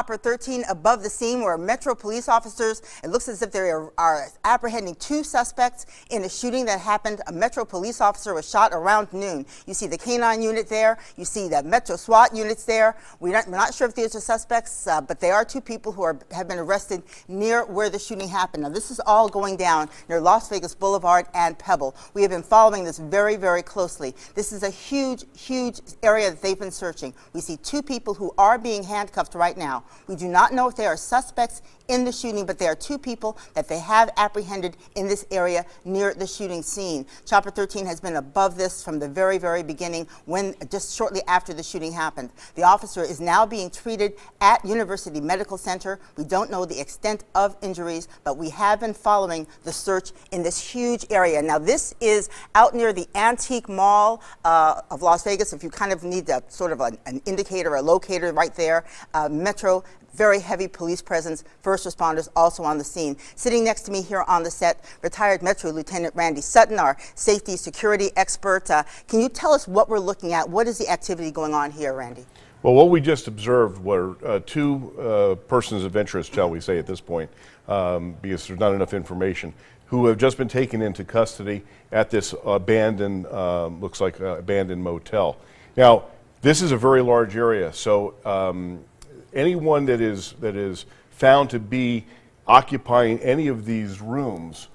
Chopper 13 above the scene where Metro police officers, it looks as if they are apprehending two suspects in a shooting that happened. A Metro police officer was shot around noon. You see the K-9 unit there. You see the Metro SWAT units there. We're not sure if these are suspects, but they are two people who have been arrested near where the shooting happened. Now, this is all going down near Las Vegas Boulevard and Pebble. We have been following this very, very closely. This is a huge, huge area that they've been searching. We see two people who are being handcuffed right now. We do not know if they are suspects in the shooting, but there are two people that they have apprehended in this area near the shooting scene. Chopper 13 has been above this from the very, very beginning, just shortly after the shooting happened. The officer is now being treated at University Medical Center. We don't know the extent of injuries, but we have been following the search in this huge area. Now, this is out near the Antique Mall of Las Vegas. If you kind of need a sort of an indicator, a locator right there, Metro, very heavy police presence, first responders also on the scene. Sitting next to me here on the set, retired Metro Lieutenant Randy Sutton, our safety security expert. Can you tell us what we're looking at? What is the activity going on here, Randy? Well, what we just observed were two persons of interest, shall we say at this point, because there's not enough information, who have just been taken into custody at this abandoned, looks like abandoned motel. Now, this is a very large area, so anyone that is found to be occupying any of these rooms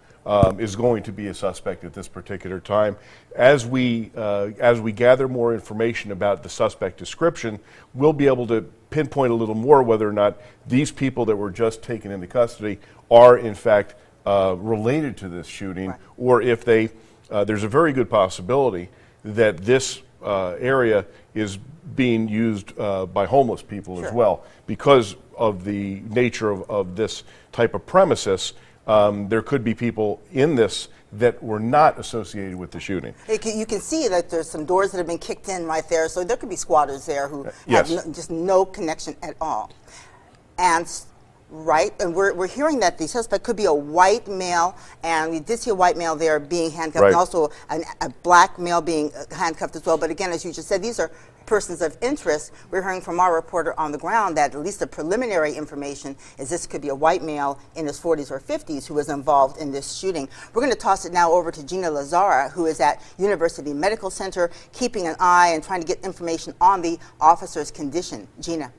is going to be a suspect at this particular time. As we gather more information about the suspect description, we'll be able to pinpoint a little more whether or not these people that were just taken into custody are in fact related to this shooting, right, or if they there's a very good possibility that this area is being used by homeless people, sure, as well. Because of the nature of this type of premises, there could be people in this that were not associated with the shooting. You can see that there's some doors that have been kicked in right there, so there could be squatters there who yes, have just no connection at all. And right, and we're hearing that the suspect could be a white male, and we did see a white male there being handcuffed, right, and also a black male being handcuffed as well. But again, as you just said, these are persons of interest. We're hearing from our reporter on the ground that at least the preliminary information is this could be a white male in his 40s or 50s who was involved in this shooting. We're going to toss it now over to Gina Lazara, who is at University Medical Center, keeping an eye and trying to get information on the officer's condition. Gina.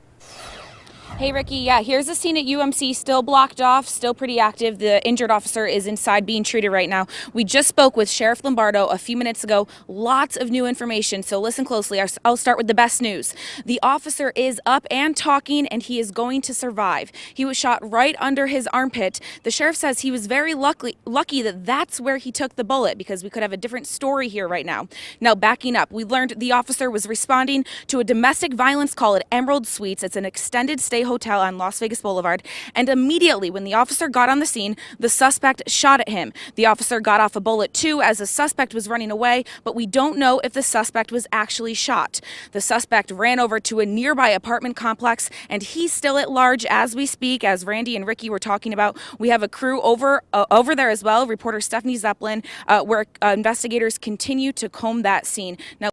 Hey, Ricky. Yeah, here's the scene at UMC, still blocked off, still pretty active. The injured officer is inside being treated right now. We just spoke with Sheriff Lombardo a few minutes ago. Lots of new information, so listen closely. I'll start with the best news. The officer is up and talking, and he is going to survive. He was shot right under his armpit. The sheriff says he was very lucky that that's where he took the bullet, because we could have a different story here right now. Now, backing up, we learned the officer was responding to a domestic violence call at Emerald Suites. It's an extended stay hotel on Las Vegas Boulevard, and immediately when the officer got on the scene, the suspect shot at him. The officer got off a bullet too as the suspect was running away, but we don't know if the suspect was actually shot. The suspect ran over to a nearby apartment complex, and he's still at large as we speak, as Randy and Ricky were talking about. We have a crew over there as well, reporter Stephanie Zeppelin, where investigators continue to comb that scene. Now,